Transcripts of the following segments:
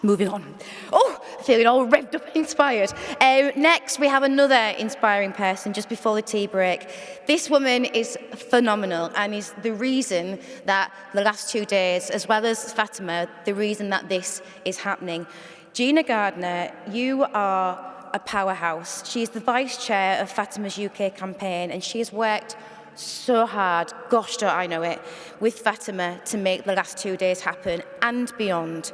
Moving on. Oh, feeling all revved up and inspired. Next, we have another inspiring person just before the tea break. This woman is phenomenal and is the reason that the last 2 days, as well as Fatima, the reason that this is happening. Gina Gardner, you are a powerhouse. She's the vice chair of Fatima's UK campaign, and she has worked so hard, gosh, don't I know it, with Fatima to make the last 2 days happen and beyond.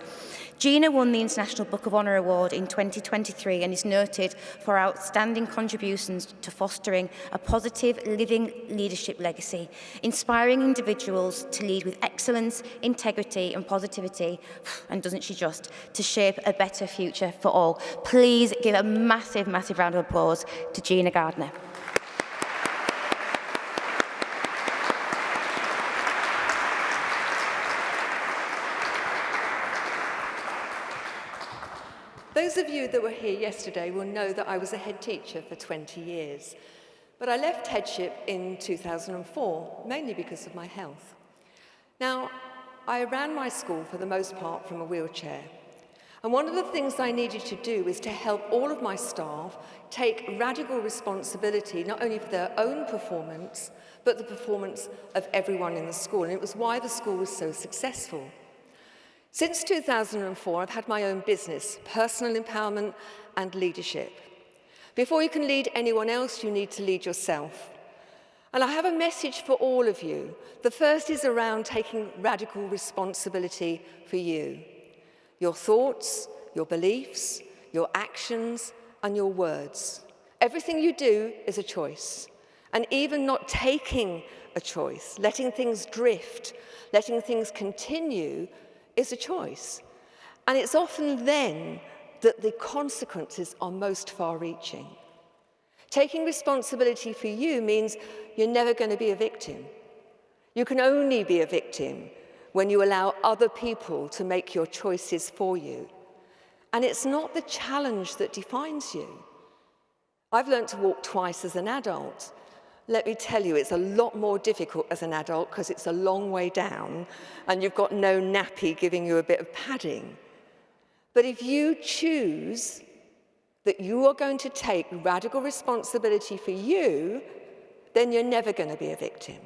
Gina won the International Book of Honour Award in 2023 and is noted for outstanding contributions to fostering a positive living leadership legacy, inspiring individuals to lead with excellence, integrity and positivity, and doesn't she just, to shape a better future for all. Please give a massive, massive round of applause to Gina Gardner. Those of you that were here yesterday will know that I was a head teacher for 20 years, but I left headship in 2004, mainly because of my health. Now, I ran my school for the most part from a wheelchair, and one of the things I needed to do is to help all of my staff take radical responsibility, not only for their own performance, but the performance of everyone in the school, and it was why the school was so successful. Since 2004, I've had my own business, personal empowerment and leadership. Before you can lead anyone else, you need to lead yourself. And I have a message for all of you. The first is around taking radical responsibility for you. Your thoughts, your beliefs, your actions, and your words. Everything you do is a choice. And even not taking a choice, letting things drift, letting things continue, is a choice. And it's often then that the consequences are most far-reaching. Taking responsibility for you means you're never going to be a victim. You can only be a victim when you allow other people to make your choices for you. And it's not the challenge that defines you. I've learned to walk twice as an adult. Let me tell you, it's a lot more difficult as an adult because it's a long way down and you've got no nappy giving you a bit of padding. But if you choose that you are going to take radical responsibility for you, then you're never going to be a victim.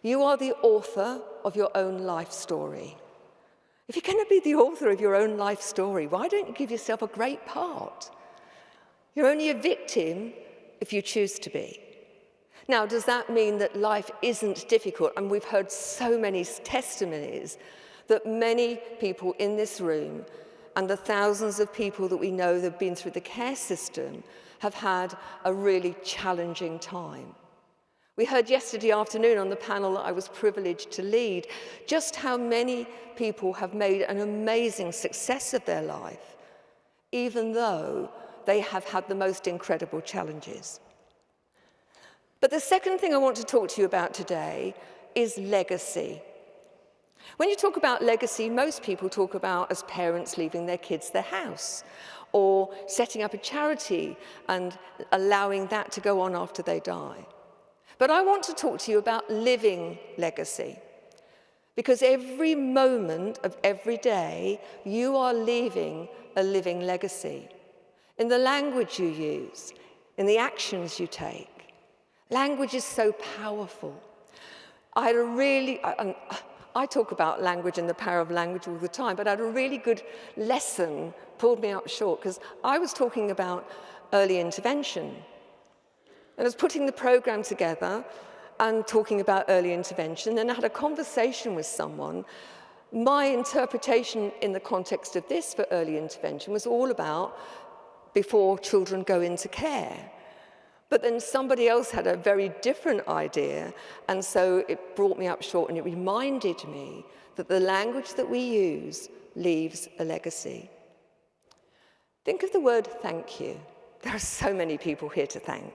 You are the author of your own life story. If you're going to be the author of your own life story, why don't you give yourself a great part? You're only a victim if you choose to be. Now, does that mean that life isn't difficult? And we've heard so many testimonies that many people in this room and the thousands of people that we know that have been through the care system have had a really challenging time. We heard yesterday afternoon on the panel that I was privileged to lead just how many people have made an amazing success of their life, even though they have had the most incredible challenges. But the second thing I want to talk to you about today is legacy. When you talk about legacy, most people talk about as parents leaving their kids their house or setting up a charity and allowing that to go on after they die. But I want to talk to you about living legacy, because every moment of every day you are leaving a living legacy in the language you use, in the actions you take. Language is so powerful. I talk about language and the power of language all the time, but I had a really good lesson, pulled me up short, because I was talking about early intervention. And I was putting the program together and talking about early intervention, and I had a conversation with someone. My interpretation in the context of this for early intervention was all about before children go into care. But then somebody else had a very different idea, and so it brought me up short, and it reminded me that the language that we use leaves a legacy. Think of the word thank you. There are so many people here to thank.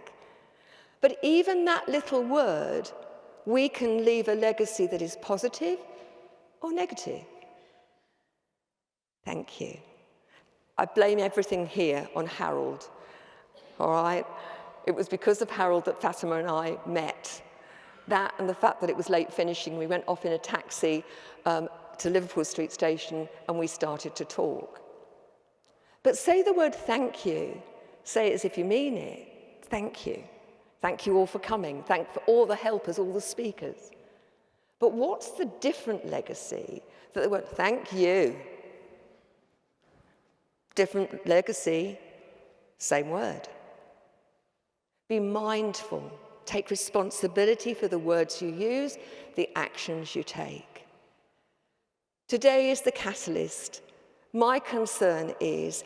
But even that little word, we can leave a legacy that is positive or negative. Thank you. I blame everything here on Harold, all right? It was because of Harold that Fatima and I met. That and the fact that it was late finishing, we went off in a taxi to Liverpool Street Station and we started to talk. But say the word thank you. Say it as if you mean it. Thank you. Thank you all for coming. Thank for all the helpers, all the speakers. But what's the different legacy that the word thank you? Different legacy, same word. Be mindful. Take responsibility for the words you use, the actions you take. Today is the catalyst. My concern is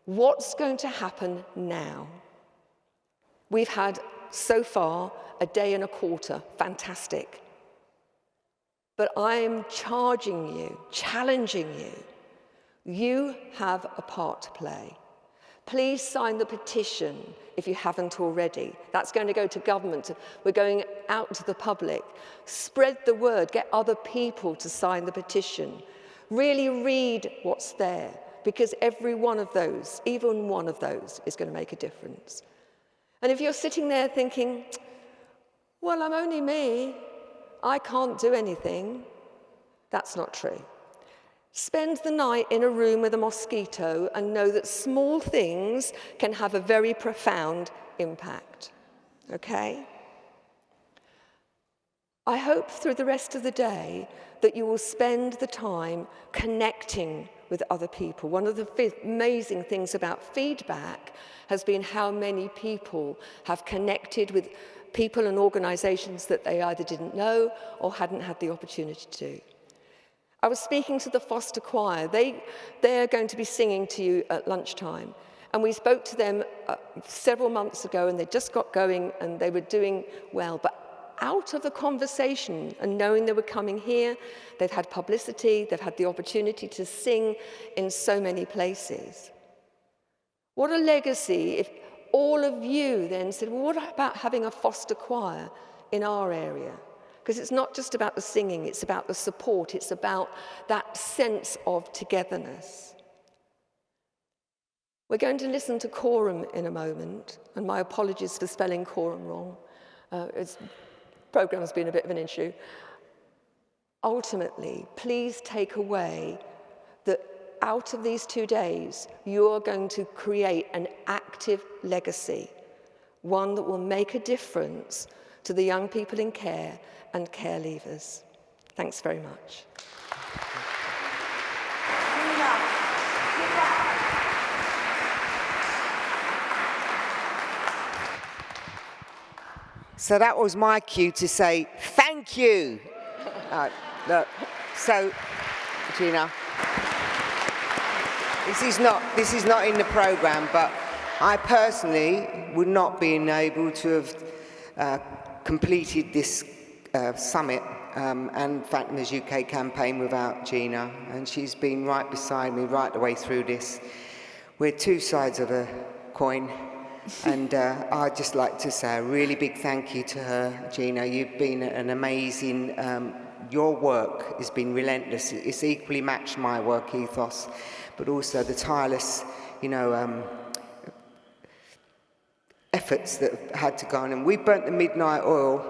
what's going to happen now? We've had, so far, a day and a quarter. Fantastic. But I am charging you, challenging you. You have a part to play. Please sign the petition if you haven't already. That's going to go to government. We're going out to the public. Spread the word. Get other people to sign the petition. Really read what's there, because every one of those, even one of those, is going to make a difference. And if you're sitting there thinking, well, I'm only me, I can't do anything, that's not true. Spend the night in a room with a mosquito and know that small things can have a very profound impact, okay? I hope through the rest of the day that you will spend the time connecting with other people. One of the amazing things about feedback has been how many people have connected with people and organisations that they either didn't know or hadn't had the opportunity to do. I was speaking to the Foster Choir. They're going to be singing to you at lunchtime. And we spoke to them several months ago, and they just got going, and they were doing well. But out of the conversation and knowing they were coming here, they've had publicity, they've had the opportunity to sing in so many places. What a legacy if all of you then said, well, what about having a Foster Choir in our area? Because it's not just about the singing, it's about the support, it's about that sense of togetherness. We're going to listen to Quorum in a moment, and my apologies for spelling Quorum wrong. The program's been a bit of an issue. Ultimately, please take away that out of these 2 days, you're going to create an active legacy, one that will make a difference to the young people in care and care leavers. Thanks very much. So that was my cue to say, thank you. Look, so, Gina, this is not in the programme, but I personally would not be able to have completed this summit and Fatma's UK campaign without Gina, and she's been right beside me right the way through this. We're two sides of a coin, and I'd just like to say a really big thank you to her, Gina. You've been an amazing, your work has been relentless. It's equally matched my work ethos, but also the tireless, efforts that have had to go on. And we burnt the midnight oil,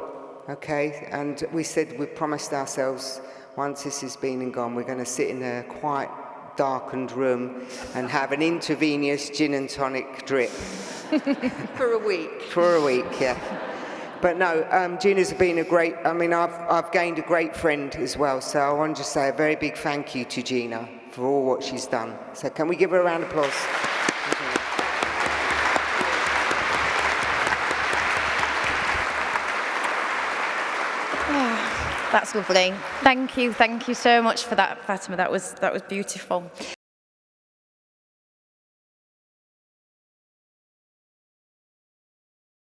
okay, and we said we promised ourselves once this has been and gone, we're going to sit in a quiet, darkened room and have an intravenous gin and tonic drip. For a week. For a week, yeah. But no, Gina's been a great, I've gained a great friend as well, so I want to just say a very big thank you to Gina for all what she's done. So can we give her a round of applause? That's lovely. Thank you so much for that, Fatima. That was beautiful.